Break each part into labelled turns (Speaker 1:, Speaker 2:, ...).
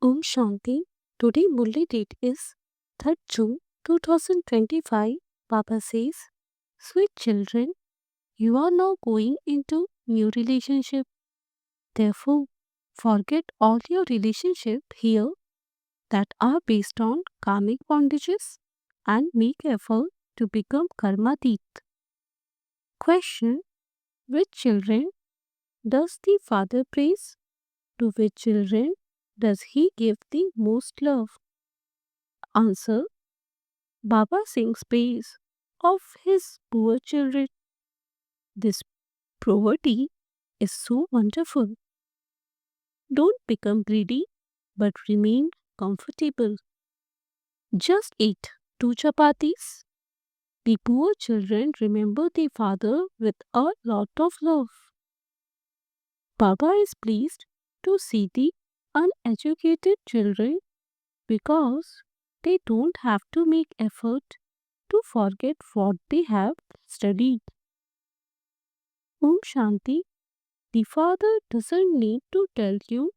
Speaker 1: Om Shanti. Today Murli date is 3rd June 2025. Baba says, Sweet children, you are now going into new relationship. Therefore, forget all your relationship here that are based on karmic bondages and make effort to become karmatit. Question: which children does the father praise? To which children does he give the most love? Answer: Baba sings praise of his poor children. This poverty is so wonderful. Don't become greedy, but remain comfortable. Just eat 2 chapatis. The poor children remember their father with a lot of love. Baba is pleased to see the uneducated children because they don't have to make effort to forget what they have studied. Om Shanti. The father doesn't need to tell you,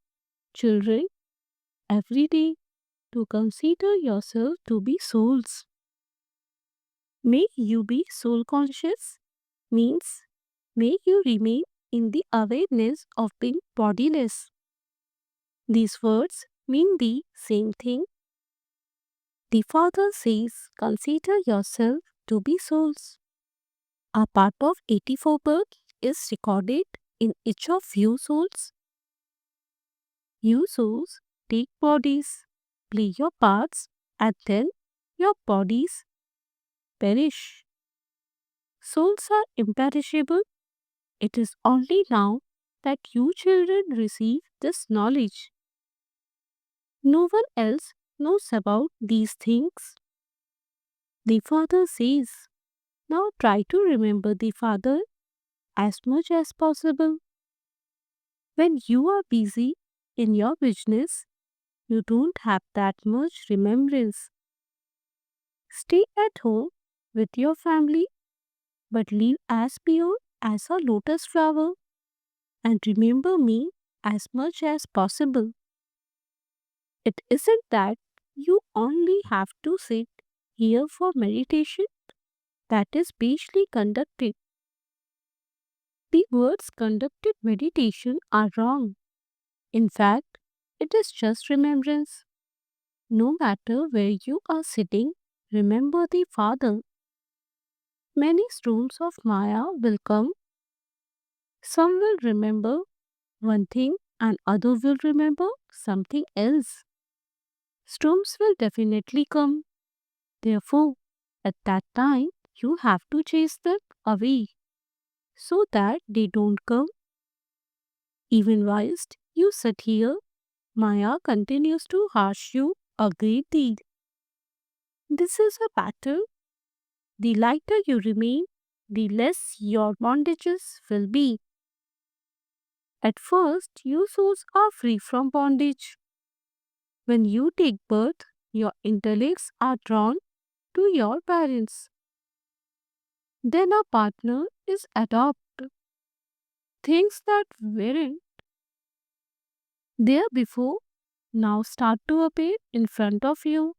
Speaker 1: children, every day to consider yourself to be souls. May you be soul conscious means may you remain in the awareness of being bodiless. These words mean the same thing. The father says, consider yourself to be souls. A part of 84 birth is recorded in each of you souls. You souls take bodies, play your parts, and then your bodies perish. Souls are imperishable. It is only now that you children receive this knowledge. No one else knows about these things. The Father says, now try to remember the Father as much as possible. When you are busy in your business, you don't have that much remembrance. Stay at home with your family, but live as pure as a lotus flower and remember me as much as possible. It isn't that you only have to sit here for meditation that is specially conducted. The words conducted meditation are wrong. In fact, it is just remembrance. No matter where you are sitting, remember the Father. Many storms of Maya will come. Some will remember one thing and other will remember something else. Storms will definitely come. Therefore, at that time, you have to chase them away so that they don't come. Even whilst you sit here, Maya continues to harsh you a great deal. This is a battle. The lighter you remain, the less your bondages will be. At first, you souls are free from bondage. When you take birth, your intellects are drawn to your parents. Then a partner is adopted. Things that weren't there before now start to appear in front of you.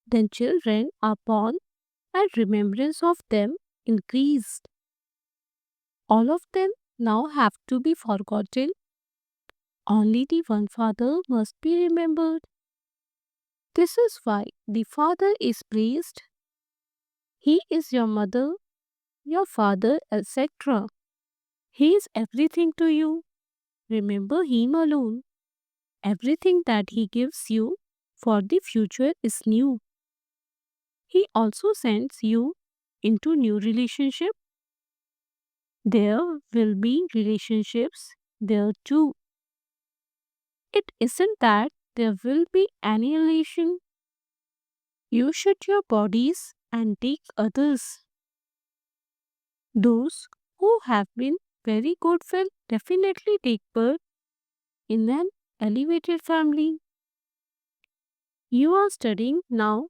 Speaker 1: Then children are born and remembrance of them increased. All of them now have to be forgotten. Only the one father must be remembered. This is why the father is praised. He is your mother, your father, etc. He is everything to you. Remember him alone. Everything that he gives you for the future is new. He also sends you into new relationship. There will be relationships there too. It isn't that there will be annihilation. You shut your bodies and take others. Those who have been very good will definitely take birth in an elevated family. You are studying now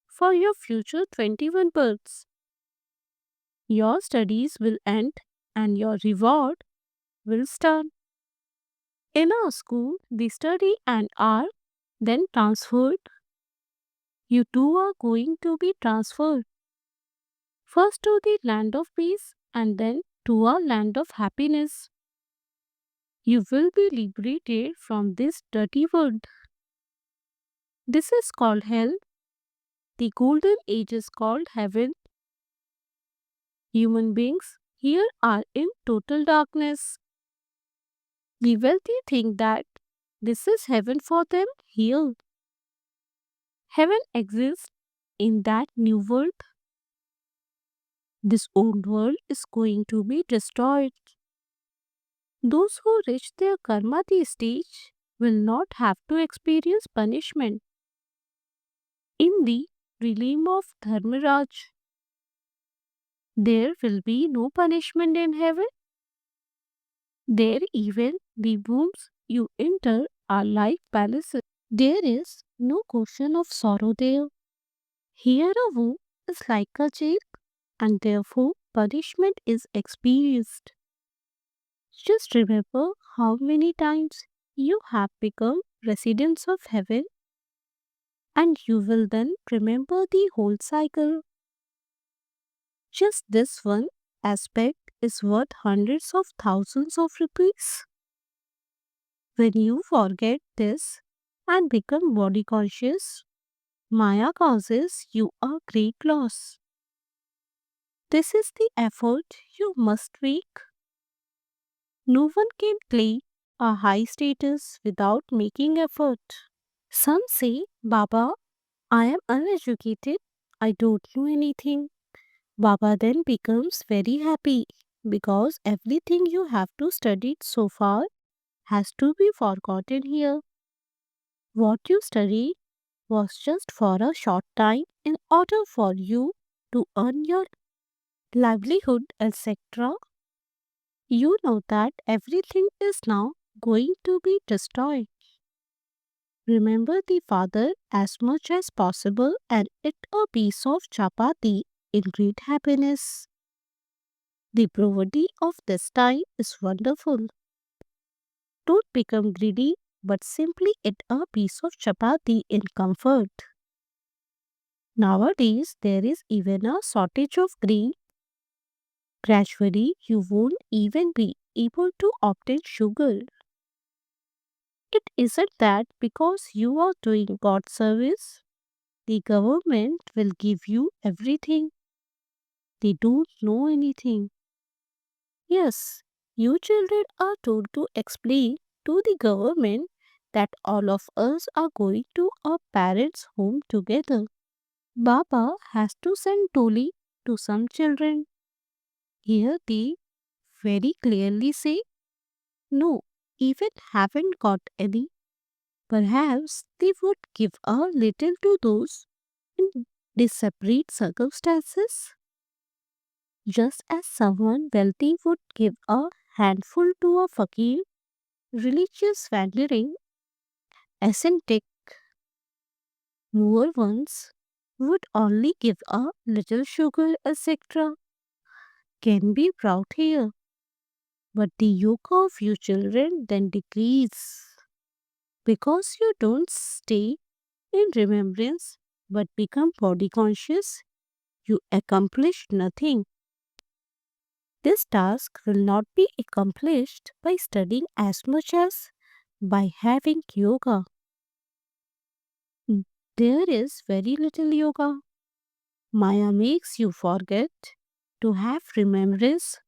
Speaker 1: for your future 21 births. Your studies will end and your reward will start. In our school, they study and are then transferred. You too are going to be transferred first to the land of peace and then to a land of happiness. You will be liberated from this dirty world. This is called hell. The golden age is called heaven. Human beings here are in total darkness. The wealthy think that this is heaven for them here. Heaven exists in that new world. This old world is going to be destroyed. Those who reach their karmati stage will not have to experience punishment. In the realm of Dharmaraj, there will be no punishment in heaven. There even the rooms you enter are like palaces. There is no question of sorrow there. Here a womb is like a jail and therefore punishment is experienced. Just remember how many times you have become residents of heaven and you will then remember the whole cycle. Just this one aspect is worth hundreds of thousands of rupees. When you forget this and become body conscious, Maya causes you a great loss. This is the effort you must make. No one can claim a high status without making effort. Some say, Baba, I am uneducated, I don't know anything. Baba then becomes very happy because everything you have to study so far has to be forgotten here. What you studied was just for a short time in order for you to earn your livelihood, etc. You know that everything is now going to be destroyed. Remember the father as much as possible and eat a piece of chapati in great happiness. The poverty of this time is wonderful. Don't become greedy, but simply eat a piece of chapati in comfort. Nowadays, there is even a shortage of grain. Gradually, you won't even be able to obtain sugar. It isn't that because you are doing God service, the government will give you everything. They don't know anything. Yes, you children are told to explain to the government that all of us are going to our parents' home together. Baba has to send Toli to some children. Here they very clearly say, no, even haven't got any. Perhaps they would give a little to those in disparate circumstances, just as someone wealthy would give a handful to a fakir. Religious wandering, ascetic, poor ones would only give a little sugar, etc. Can be proud here, but the yoke of you children then decrease because you don't stay in remembrance but become body conscious. You accomplish nothing. This task will not be accomplished by studying as much as by having yoga. There is very little yoga. Maya makes you forget to have remembrance.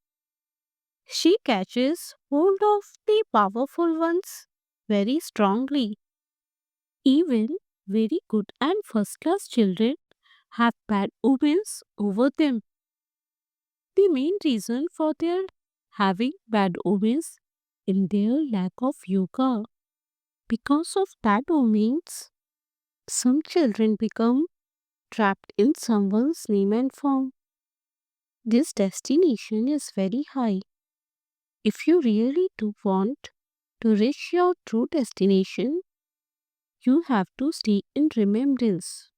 Speaker 1: She catches hold of the powerful ones very strongly. Even very good and first class children have bad omens over them. The main reason for their having bad omens in their lack of yoga. Because of that omens, some children become trapped in someone's name and form. This destination is very high. If you really do want to reach your true destination, you have to stay in remembrance.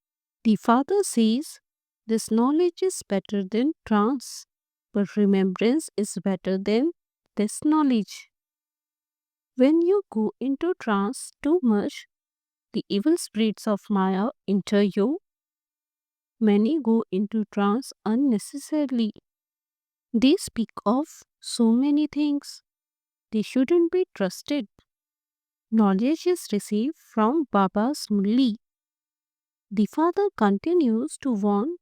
Speaker 1: The Father says this knowledge is better than trance, but remembrance is better than this knowledge. When you go into trance too much, the evil spirits of Maya enter you. Many go into trance unnecessarily. They speak of so many things. They shouldn't be trusted. Knowledge is received from Baba's Mulli. The father continues to warn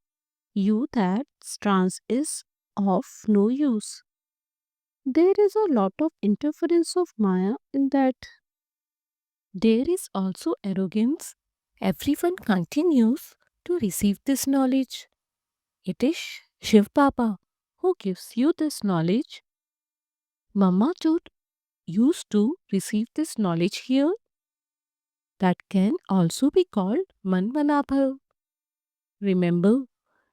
Speaker 1: you that trance is of no use. There is a lot of interference of Maya in that. There is also arrogance. Everyone continues to receive this knowledge. It is Shiv Baba who gives you this knowledge. Mama Jod used to receive this knowledge here. That can also be called Manmanabha. Remember,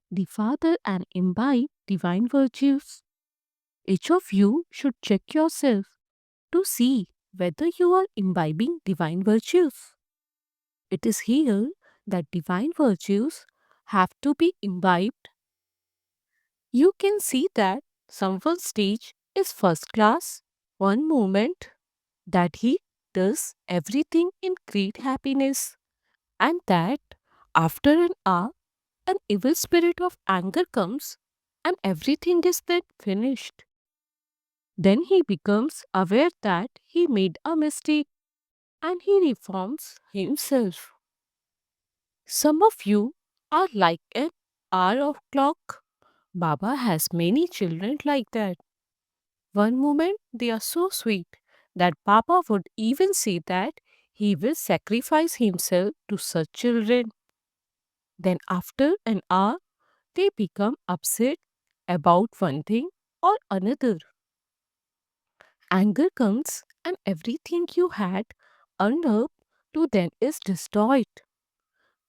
Speaker 1: the Father and imbibe divine virtues. Each of you should check yourself to see whether you are imbibing divine virtues. It is here that divine virtues have to be imbibed. You can see that someone's stage is first class. One moment that he does everything in great happiness, and that after an hour, an evil spirit of anger comes and everything is then finished. Then he becomes aware that he made a mistake and he reforms himself. Some of you are like an hour of clock. Baba has many children like that. One moment they are so sweet that Baba would even say that he will sacrifice himself to such children. Then after an hour they become upset about one thing or another. Anger comes and everything you had earned up to then is destroyed.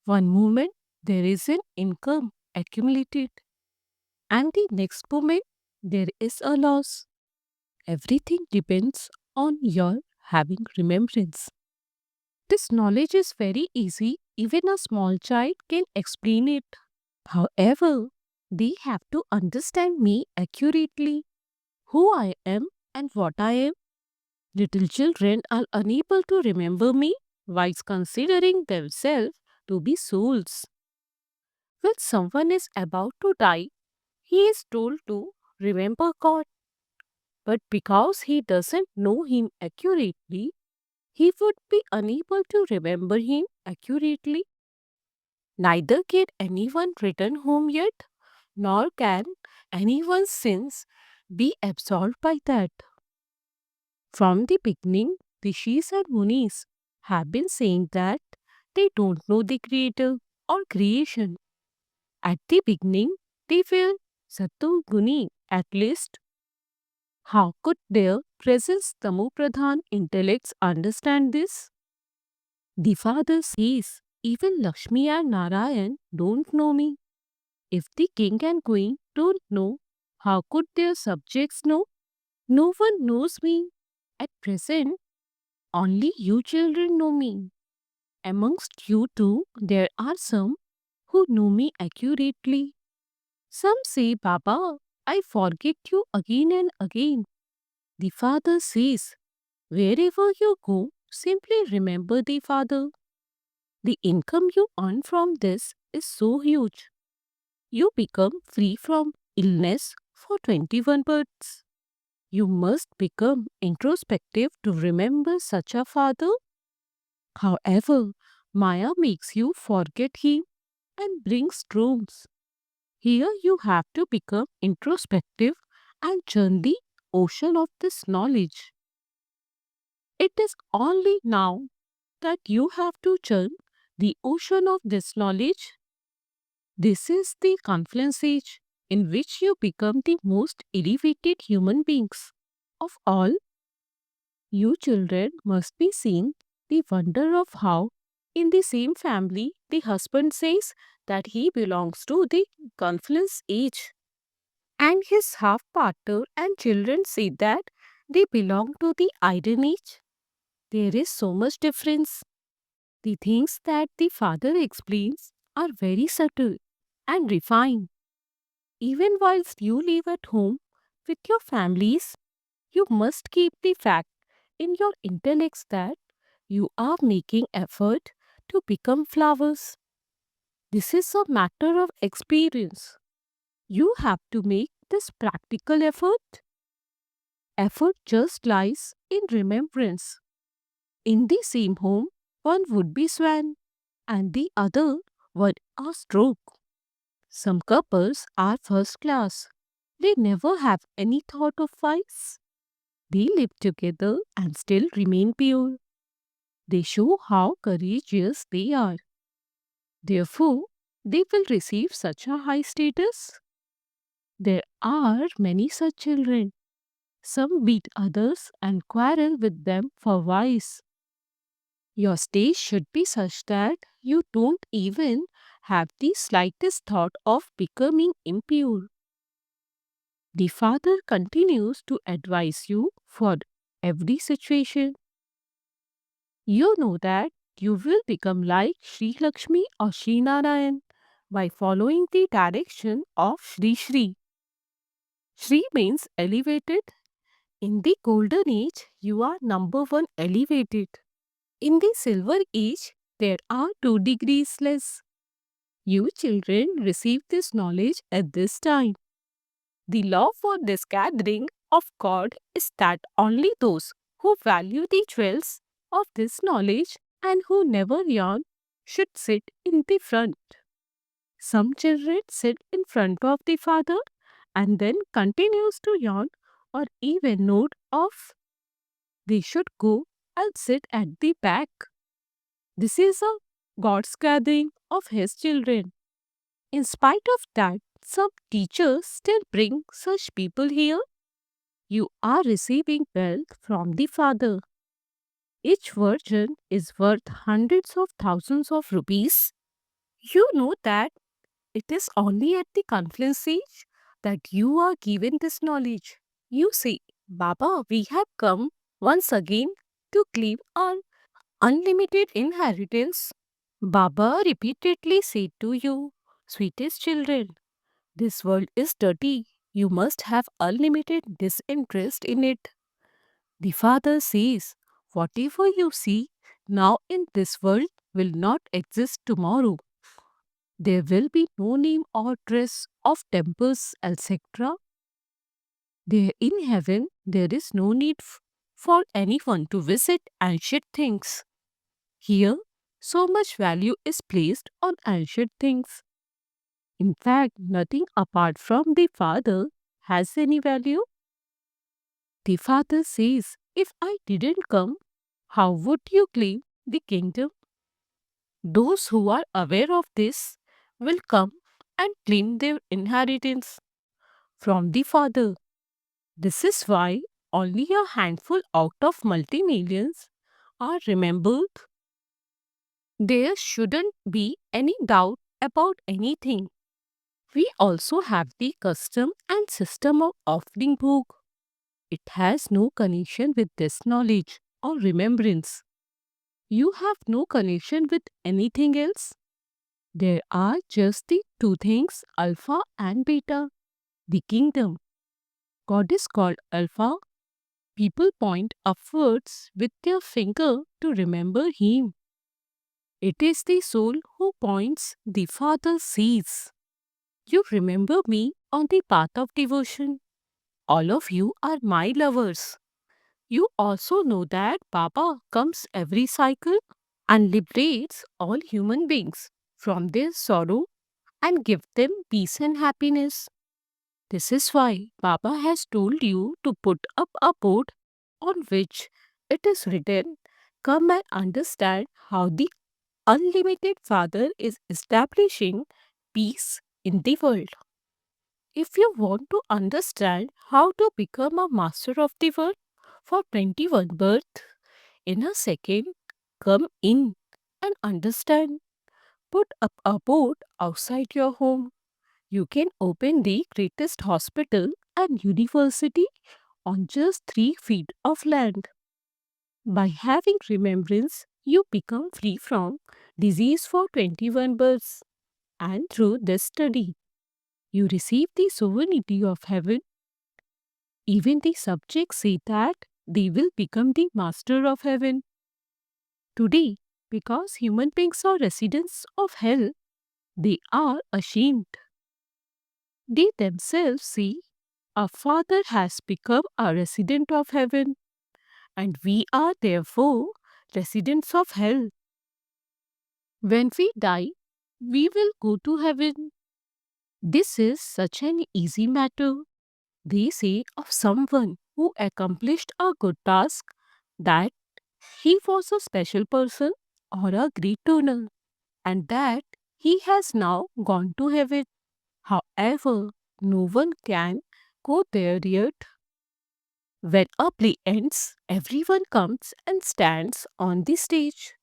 Speaker 1: One moment there is an income accumulated, and the next moment there is a loss. Everything depends on your having remembrance. This knowledge is very easy, even a small child can explain it. However, they have to understand me accurately, who I am and what I am. Little children are unable to remember me whilst considering themselves to be souls. When someone is about to die, he is told to remember God. But because he doesn't know him accurately, he would be unable to remember him accurately. Neither can anyone return home yet, nor can anyone's sins be absolved by that. From the beginning, rishis and munis have been saying that they don't know the creator or creation. At the beginning, they were Sattva Guni at least. How could their presence Tamu Pradhan intellects understand this? The father says, even Lakshmi and Narayan don't know me. If the king and queen don't know, how could their subjects know? No one knows me. At present, only you children know me. Amongst you too, there are some who know me accurately. Some say, Baba, I forget you again and again. The father says, wherever you go, simply remember the father. The income you earn from this is so huge. You become free from illness for 21 births. You must become introspective to remember such a father. However, Maya makes you forget him and brings storms. Here you have to become introspective and churn the ocean of this knowledge. It is only now that you have to churn the ocean of this knowledge. This is the confluence age in which you become the most elevated human beings of all. You children must be seeing the wonder of how, in the same family, the husband says that he belongs to the confluence age, and his half partner and children say that they belong to the iron age. There is so much difference. The things that the father explains are very subtle and refined. Even whilst you live at home with your families, you must keep the fact in your intellects that you are making effort to become flowers. This is a matter of experience. You have to make this practical effort. Effort just lies in remembrance. In the same home, one would be swan and the other would a stroke. Some couples are first class. They never have any thought of vice. They live together and still remain pure. They show how courageous they are. Therefore, they will receive such a high status. There are many such children. Some beat others and quarrel with them for vice. Your stage should be such that you don't even have the slightest thought of becoming impure. The Father continues to advise you for every situation. You know that you will become like Sri Lakshmi or Sri Narayan by following the direction of Sri Sri. Sri means elevated. In the golden age, you are number one elevated. In the silver age, there are 2 degrees less. You children receive this knowledge at this time. The law for this gathering of God is that only those who value the jewels of this knowledge and who never yawn should sit in the front. Some children sit in front of the father and then continues to yawn or even nod off. They should go and sit at the back. This is a God's gathering of his children. In spite of that, some teachers still bring such people here. You are receiving wealth from the Father. Each virgin is worth hundreds of thousands of rupees. You know that it is only at the confluence stage that you are given this knowledge. You say, Baba, we have come once again to claim our unlimited inheritance. Baba repeatedly said to you, sweetest children, this world is dirty. You must have unlimited disinterest in it. The Father says, whatever you see now in this world will not exist tomorrow. There will be no name or dress of temples, etc. There in heaven, there is no need for anyone to visit ancient things. Here, so much value is placed on ancient things. In fact, nothing apart from the Father has any value. The Father says, if I didn't come, how would you claim the kingdom? Those who are aware of this will come and claim their inheritance from the Father. This is why only a handful out of multi-millions are remembered. There shouldn't be any doubt about anything. We also have the custom and system of offering bhog. It has no connection with this knowledge or remembrance. You have no connection with anything else. There are just the two things, Alpha and Beta. The kingdom. God is called Alpha. People point upwards with their finger to remember Him. It is the soul who points, the Father sees. You remember me on the path of devotion. All of you are my lovers. You also know that Baba comes every cycle and liberates all human beings from their sorrow and give them peace and happiness. This is why Baba has told you to put up a board on which it is written, come and understand how the unlimited Father is establishing peace in the world. If you want to understand how to become a master of the world for 21 birth in a second, come in and understand. Put up a board outside your home. You can open the greatest hospital and university on just 3 feet of land. By having remembrance, you become free from disease for 21 births. And through this study, you receive the sovereignty of heaven. Even the subjects say that they will become the master of heaven. Today, because human beings are residents of hell, they are ashamed. They themselves see our Father has become a resident of heaven, and we are therefore residents of hell. When we die, we will go to heaven. This is such an easy matter. They say of someone who accomplished a good task that he was a special person or a great donor, and that he has now gone to heaven. However, no one can go there yet. When a play ends, everyone comes and stands on the stage.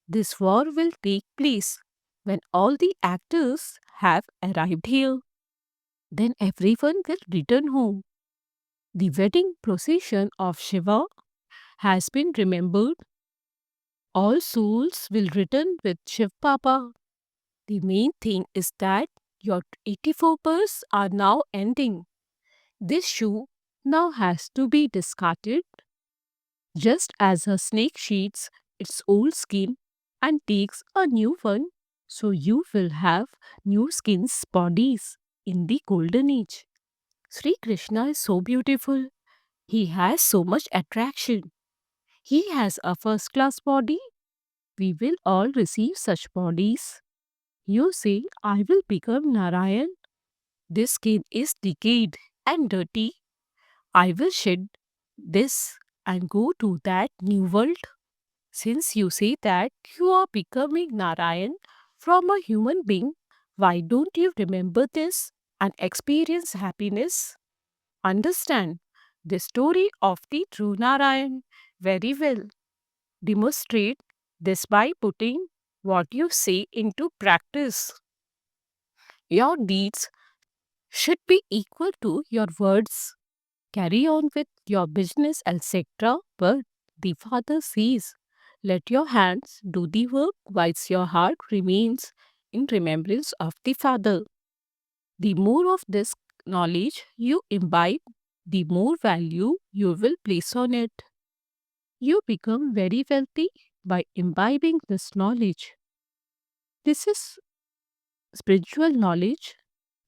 Speaker 1: This war will take place when all the actors have arrived here. Then everyone will return home. The wedding procession of Shiva has been remembered. All souls will return with Shiv Papa. The main thing is that your 84 births are now ending. This shoe now has to be discarded, just as a snake sheds its old skin and takes a new one. So you will have new skins bodies in the golden age. Sri Krishna is so beautiful. He has so much attraction. He has a first class body. We will all receive such bodies. You say, I will become Narayan. This skin is decayed and dirty. I will shed this and go to that new world. Since you say that you are becoming Narayan from a human being, why don't you remember this and experience happiness? Understand the story of the true Narayan very well. Demonstrate this by putting what you say into practice. Your deeds should be equal to your words. Carry on with your business, etc. But the Father says, let your hands do the work whilst your heart remains in remembrance of the Father. The more of this knowledge you imbibe, the more value you will place on it. You become very wealthy by imbibing this knowledge. This is spiritual knowledge.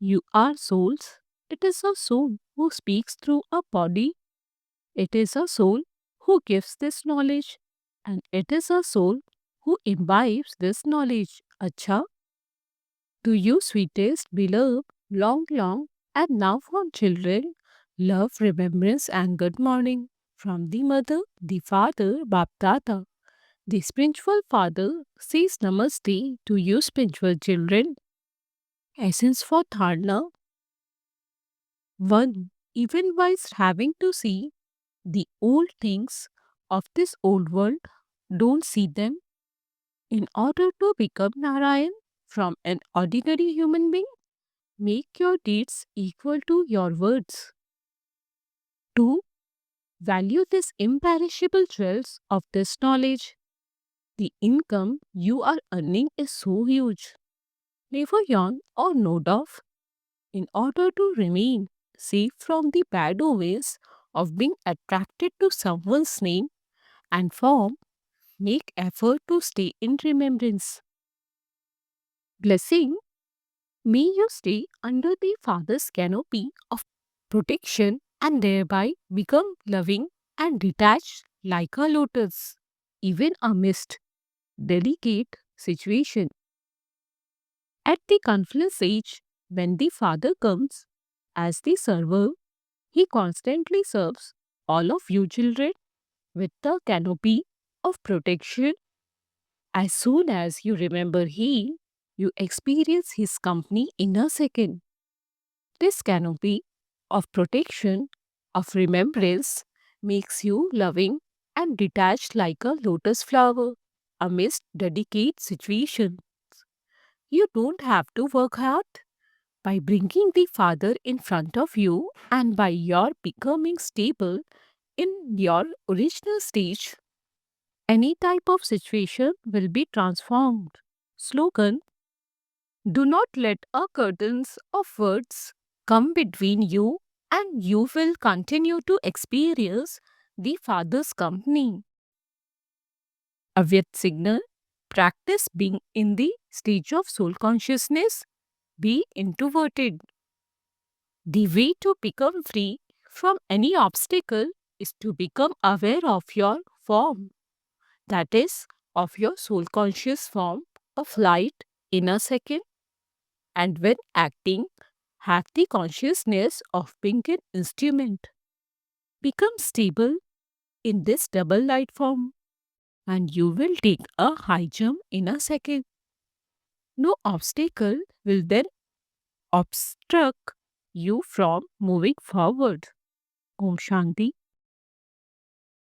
Speaker 1: You are souls. It is a soul who speaks through a body. It is a soul who gives this knowledge. And it is a soul who imbibes this knowledge. Acha, to you, sweetest, beloved, long, and now from children, love, remembrance, and good morning. From the mother, the father, Baptata. The spiritual father says namaste to you, spiritual children. Essence for Dharna 1. Even whilst having to see the old things of this old world, don't see them. In order to become Narayan from an ordinary human being, make your deeds equal to your words. 2. Value this imperishable jewels of this knowledge. The income you are earning is so huge. Never yawn or nod off. In order to remain safe from the bad ways of being attracted to someone's name and form, make effort to stay in remembrance. Blessing, may you stay under the Father's canopy of protection and thereby become loving and detached like a lotus, even amidst delicate situation. At the confluence age, when the Father comes as the server, he constantly serves all of you children with the canopy of protection. As soon as you remember He, you experience His company in a second. This canopy of protection, of remembrance, makes you loving and detached like a lotus flower amidst delicate situations. You don't have to work hard. By bringing the Father in front of you and by your becoming stable in your original stage, any type of situation will be transformed. Slogan: do not let a curtains of words come between you and you will continue to experience the Father's company. Avyat signal, practice being in the stage of soul consciousness, be introverted. The way to become free from any obstacle is to become aware of your form, that is, of your soul conscious form of light in a second, and when acting, have the consciousness of being an instrument. Become stable in this double light form, and you will take a high jump in a second. No obstacle will then obstruct you from moving forward. Om Shanti.